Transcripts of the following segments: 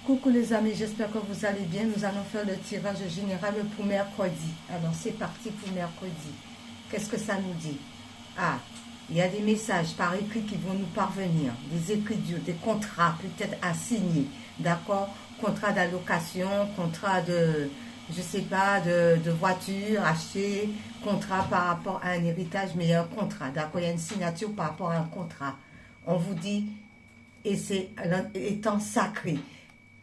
Coucou les amis, j'espère que vous allez bien. Nous allons faire le tirage général pour mercredi. Alors c'est parti pour mercredi. Qu'est-ce que ça nous dit? Ah, il y a des messages par écrit qui vont nous parvenir. Des écritures, des contrats peut-être à signer. D'accord? Contrat d'allocation, contrat de, je sais pas, de voiture achetée, contrat par rapport à un héritage, mais il y a un contrat. D'accord? Il y a une signature par rapport à un contrat. On vous dit, et c'est étant sacré.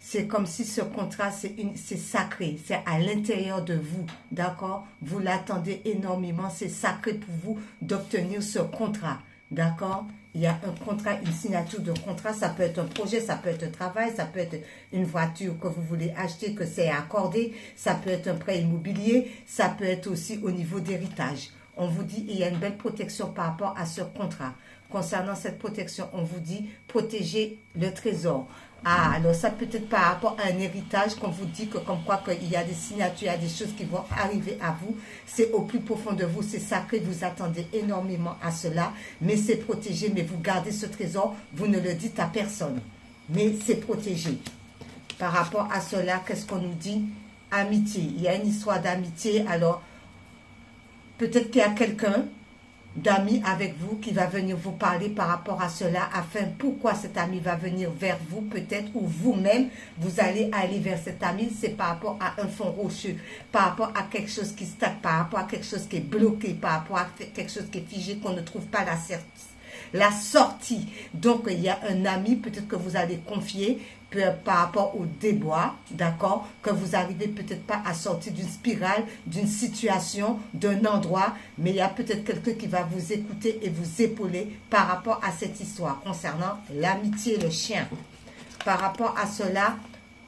C'est comme si ce contrat, c'est sacré, c'est à l'intérieur de vous, d'accord? Vous l'attendez énormément, c'est sacré pour vous d'obtenir ce contrat, d'accord? Il y a un contrat, une signature de contrat, ça peut être un projet, ça peut être un travail, ça peut être une voiture que vous voulez acheter, que c'est accordé, ça peut être un prêt immobilier, ça peut être aussi au niveau d'héritage. On vous dit, il y a une belle protection par rapport à ce contrat. Concernant cette protection, on vous dit, protégez le trésor. Ah, alors ça peut être par rapport à un héritage qu'on vous dit que comme quoi qu'il y a des signatures, il y a des choses qui vont arriver à vous. C'est au plus profond de vous, c'est sacré, vous attendez énormément à cela, mais c'est protégé, mais vous gardez ce trésor, vous ne le dites à personne, mais c'est protégé. Par rapport à cela, qu'est-ce qu'on nous dit? Amitié, il y a une histoire d'amitié, alors peut-être qu'il y a quelqu'un d'amis avec vous qui va venir vous parler par rapport à cela, afin pourquoi cet ami va venir vers vous peut-être, ou vous-même vous allez aller vers cet ami. C'est par rapport à un fond rocheux, par rapport à quelque chose qui stagne, par rapport à quelque chose qui est bloqué, par rapport à quelque chose qui est figé, qu'on ne trouve pas la sortie. Donc il y a un ami peut-être que vous allez confier par rapport au débois, d'accord, que vous arrivez peut-être pas à sortir d'une spirale, d'une situation, d'un endroit, mais il y a peut-être quelqu'un qui va vous écouter et vous épauler par rapport à cette histoire concernant l'amitié, le chien. Par rapport à cela,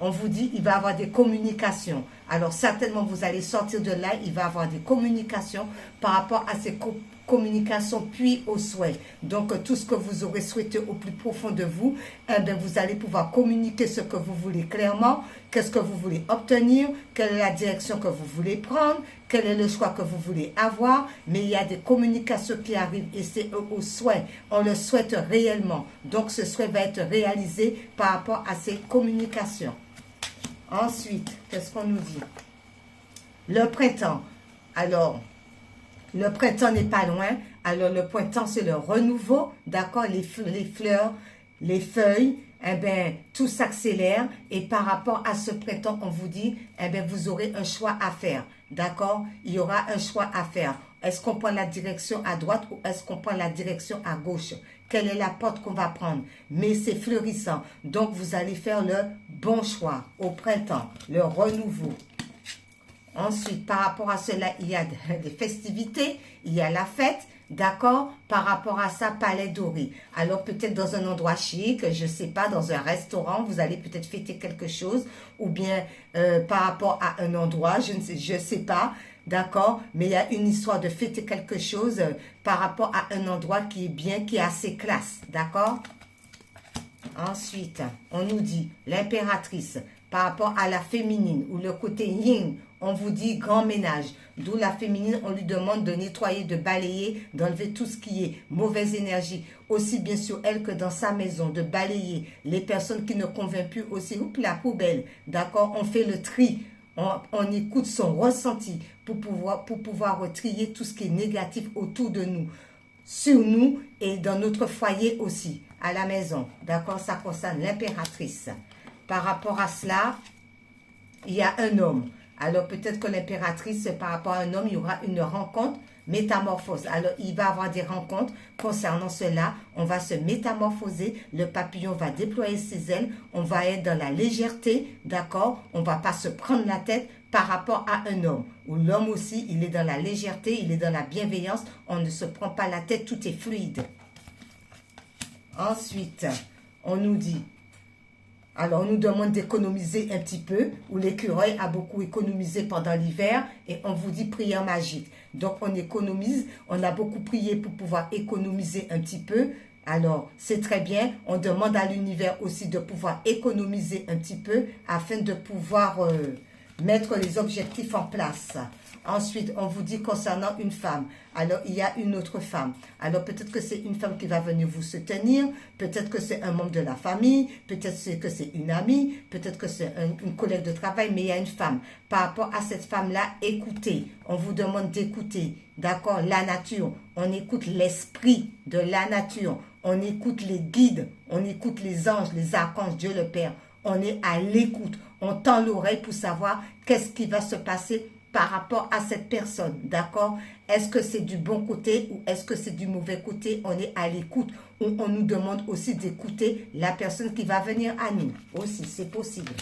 on vous dit, il va y avoir des communications. Alors certainement, vous allez sortir de là, il va y avoir des communications par rapport à ces communications, puis au souhait. Donc, tout ce que vous aurez souhaité au plus profond de vous, eh bien, vous allez pouvoir communiquer ce que vous voulez clairement, qu'est-ce que vous voulez obtenir, quelle est la direction que vous voulez prendre, quel est le choix que vous voulez avoir, mais il y a des communications qui arrivent et c'est au souhait. On le souhaite réellement. Donc, ce souhait va être réalisé par rapport à ces communications. Ensuite, qu'est-ce qu'on nous dit? Le printemps. Alors, le printemps n'est pas loin. Alors, le printemps, c'est le renouveau. D'accord? Les fleurs, les feuilles, eh bien, tout s'accélère. Et par rapport à ce printemps, on vous dit, eh bien, vous aurez un choix à faire. D'accord? Il y aura un choix à faire. Est-ce qu'on prend la direction à droite ou est-ce qu'on prend la direction à gauche? Quelle est la porte qu'on va prendre? Mais c'est fleurissant. Donc, vous allez faire le bon choix au printemps, le renouveau. Ensuite, par rapport à cela, il y a des festivités, il y a la fête, d'accord? Par rapport à ça, palais doré. Alors, peut-être dans un endroit chic, je ne sais pas, dans un restaurant, vous allez peut-être fêter quelque chose, ou bien par rapport à un endroit, je ne sais pas, d'accord? Mais il y a une histoire de fêter quelque chose par rapport à un endroit qui est bien, qui est assez classe, d'accord? Ensuite, on nous dit l'impératrice par rapport à la féminine ou le côté yin. On vous dit grand ménage. D'où la féminine, on lui demande de nettoyer, de balayer, d'enlever tout ce qui est mauvaise énergie. Aussi bien sur elle que dans sa maison, de balayer les personnes qui ne convainquent plus aussi. Oups, la poubelle. D'accord? On fait le tri. On écoute son ressenti pour pouvoir trier tout ce qui est négatif autour de nous, sur nous et dans notre foyer aussi, à la maison. D'accord? Ça concerne l'impératrice. Par rapport à cela, il y a un homme. Alors peut-être que l'impératrice, par rapport à un homme, il y aura une rencontre, métamorphose. Alors il va y avoir des rencontres concernant cela. On va se métamorphoser. Le papillon va déployer ses ailes. On va être dans la légèreté, d'accord? On ne va pas se prendre la tête par rapport à un homme. Ou l'homme aussi, il est dans la légèreté, il est dans la bienveillance. On ne se prend pas la tête, tout est fluide. Ensuite, on nous dit... Alors, on nous demande d'économiser un petit peu, où l'écureuil a beaucoup économisé pendant l'hiver, et on vous dit prière magique. Donc, on économise, on a beaucoup prié pour pouvoir économiser un petit peu. Alors, c'est très bien, on demande à l'univers aussi de pouvoir économiser un petit peu, afin de pouvoir mettre les objectifs en place. Ensuite, on vous dit concernant une femme. Alors, il y a une autre femme. Alors, peut-être que c'est une femme qui va venir vous soutenir. Peut-être que c'est un membre de la famille. Peut-être que c'est une amie. Peut-être que c'est une collègue de travail. Mais il y a une femme. Par rapport à cette femme-là, écoutez. On vous demande d'écouter. D'accord? La nature. On écoute l'esprit de la nature. On écoute les guides. On écoute les anges, les archanges, Dieu le Père. On est à l'écoute. On tend l'oreille pour savoir qu'est-ce qui va se passer par rapport à cette personne, d'accord? Est-ce que c'est du bon côté ou est-ce que c'est du mauvais côté? On est à l'écoute ou on nous demande aussi d'écouter la personne qui va venir à nous. Aussi, c'est possible.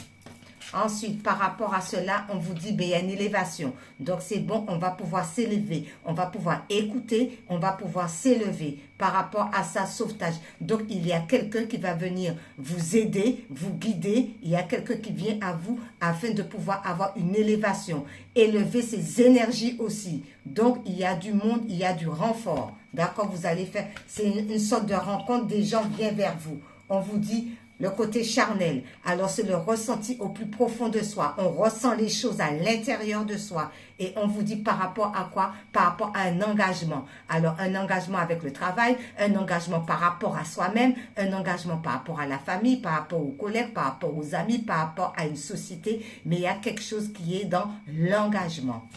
Ensuite, par rapport à cela, on vous dit, ben, il y a une élévation. Donc, c'est bon, on va pouvoir s'élever. On va pouvoir écouter, on va pouvoir s'élever par rapport à sa sauvetage. Donc, il y a quelqu'un qui va venir vous aider, vous guider. Il y a quelqu'un qui vient à vous afin de pouvoir avoir une élévation. Élever ses énergies aussi. Donc, il y a du monde, il y a du renfort. D'accord, vous allez faire, c'est une sorte de rencontre, des gens viennent vers vous. On vous dit, le côté charnel, alors c'est le ressenti au plus profond de soi. On ressent les choses à l'intérieur de soi. Et on vous dit par rapport à quoi? Par rapport à un engagement. Alors un engagement avec le travail, un engagement par rapport à soi-même, un engagement par rapport à la famille, par rapport aux collègues, par rapport aux amis, par rapport à une société. Mais il y a quelque chose qui est dans l'engagement.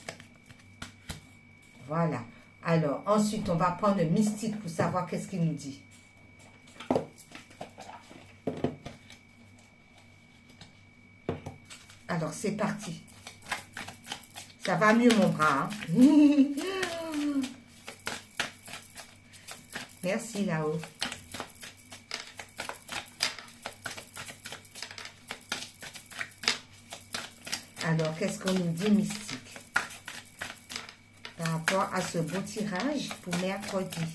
Voilà. Alors ensuite on va prendre le mystique pour savoir qu'est-ce qu'il nous dit. Alors, c'est parti. Ça va mieux, mon bras. Hein? Merci, là-haut. Alors, qu'est-ce qu'on nous dit, mystique? Par rapport à ce beau tirage pour mercredi.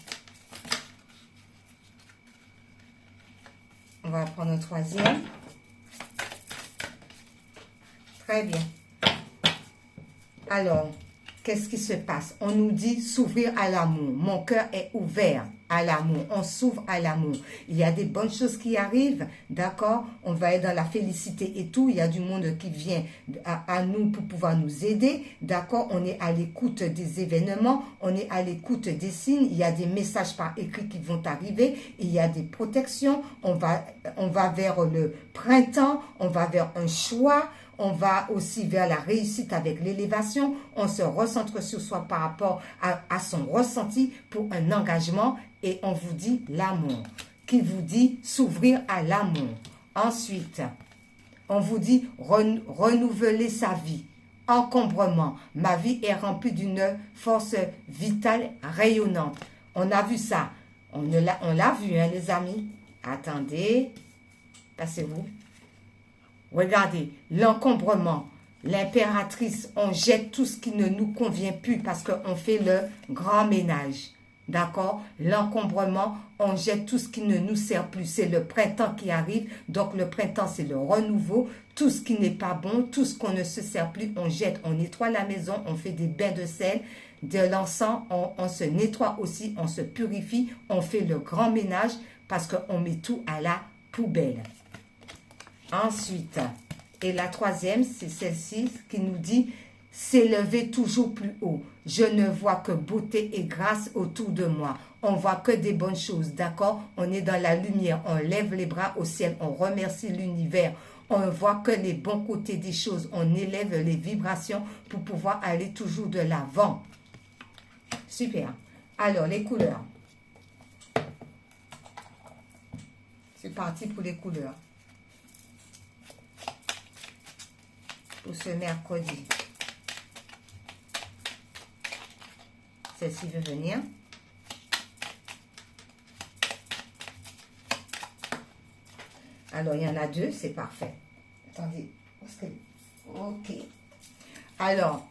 On va prendre un troisième. Très bien. Alors, qu'est-ce qui se passe? On nous dit s'ouvrir à l'amour. Mon cœur est ouvert à l'amour. On s'ouvre à l'amour. Il y a des bonnes choses qui arrivent, d'accord? On va être dans la félicité et tout. Il y a du monde qui vient à nous pour pouvoir nous aider, d'accord? On est à l'écoute des événements. On est à l'écoute des signes. Il y a des messages par écrit qui vont arriver. Il y a des protections. On va vers le printemps. On va vers un choix. On va aussi vers la réussite avec l'élévation. On se recentre sur soi par rapport à son ressenti pour un engagement. Et on vous dit l'amour, qui vous dit s'ouvrir à l'amour. Ensuite, on vous dit renouveler sa vie. Encombrement. Ma vie est remplie d'une force vitale rayonnante. On a vu ça. On l'a vu, hein, les amis. Attendez. Passez-vous. Regardez, l'encombrement, l'impératrice, on jette tout ce qui ne nous convient plus parce qu'on fait le grand ménage. D'accord? L'encombrement, on jette tout ce qui ne nous sert plus. C'est le printemps qui arrive. Donc, le printemps, c'est le renouveau. Tout ce qui n'est pas bon, tout ce qu'on ne se sert plus, on jette. On nettoie la maison, on fait des bains de sel, de l'encens. On se nettoie aussi, on se purifie. On fait le grand ménage parce qu'on met tout à la poubelle. Ensuite, et la troisième, c'est celle-ci qui nous dit « S'élever toujours plus haut. Je ne vois que beauté et grâce autour de moi. » On voit que des bonnes choses, d'accord? On est dans la lumière, on lève les bras au ciel, on remercie l'univers. On voit que les bons côtés des choses, on élève les vibrations pour pouvoir aller toujours de l'avant. Super. Alors, les couleurs. C'est parti pour les couleurs. Pour ce mercredi. Celle-ci veut venir. Alors, il y en a deux, c'est parfait. Attendez. Ok. Alors,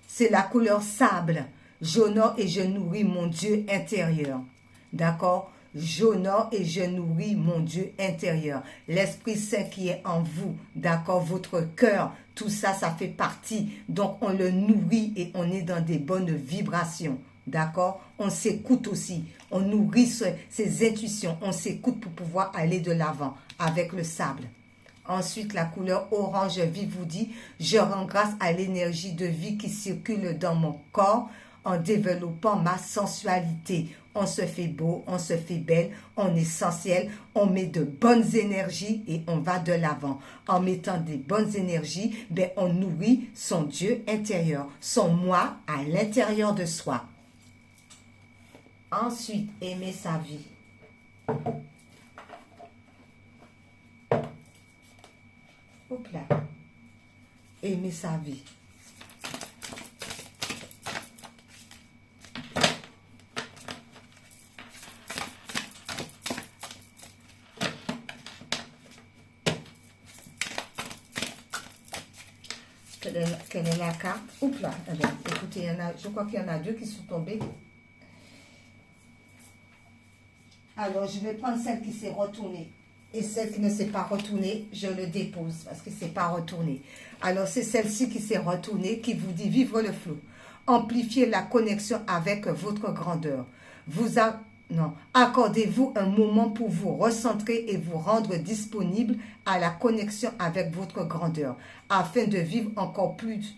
c'est la couleur sable. J'honore et je nourris mon Dieu intérieur. D'accord? J'honore et je nourris mon Dieu intérieur. L'Esprit Saint qui est en vous, d'accord, votre cœur, tout ça, ça fait partie. Donc, on le nourrit et on est dans des bonnes vibrations, d'accord? On s'écoute aussi, on nourrit ses intuitions, on s'écoute pour pouvoir aller de l'avant avec le sable. Ensuite, la couleur orange vie vous dit, je rends grâce à l'énergie de vie qui circule dans mon corps en développant ma sensualité. On se fait beau, on se fait belle, on est sensuel, on met de bonnes énergies et on va de l'avant. En mettant des bonnes énergies, ben on nourrit son Dieu intérieur, son moi à l'intérieur de soi. Ensuite, aimer sa vie. Hop là. Aimer sa vie. Quelle est la carte? Oups là. Écoutez, je crois qu'il y en a deux qui sont tombés. Alors, je vais prendre celle qui s'est retournée. Et celle qui ne s'est pas retournée, je le dépose parce que c'est pas retourné. Alors, c'est celle-ci qui s'est retournée qui vous dit vivre le flot. Amplifiez la connexion avec votre grandeur. Accordez-vous un moment pour vous recentrer et vous rendre disponible à la connexion avec votre grandeur afin de vivre encore plus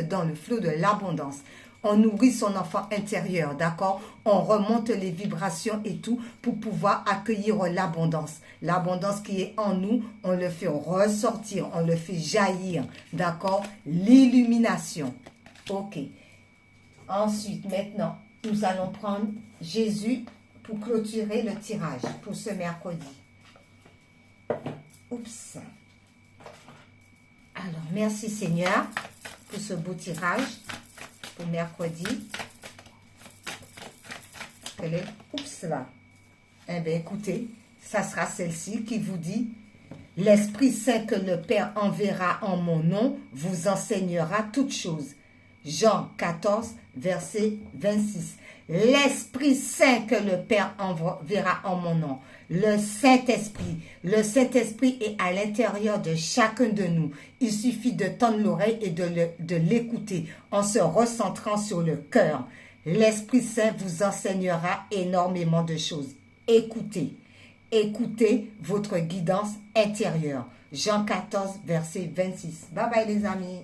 dans le flot de l'abondance. On nourrit son enfant intérieur, d'accord? On remonte les vibrations et tout pour pouvoir accueillir l'abondance. L'abondance qui est en nous, on le fait ressortir, on le fait jaillir, d'accord? L'illumination. Ok. Ensuite, maintenant, nous allons prendre Jésus pour clôturer le tirage pour ce mercredi. Oups. Alors, merci Seigneur pour ce beau tirage pour mercredi. Oups là. Eh bien, écoutez, ça sera celle-ci qui vous dit « L'Esprit Saint que le Père enverra en mon nom vous enseignera toutes choses. » Jean 14, verset 26. L'Esprit Saint que le Père enverra en mon nom. Le Saint-Esprit. Le Saint-Esprit est à l'intérieur de chacun de nous. Il suffit de tendre l'oreille et de l'écouter en se recentrant sur le cœur. L'Esprit Saint vous enseignera énormément de choses. Écoutez. Écoutez votre guidance intérieure. Jean 14, verset 26. Bye bye les amis.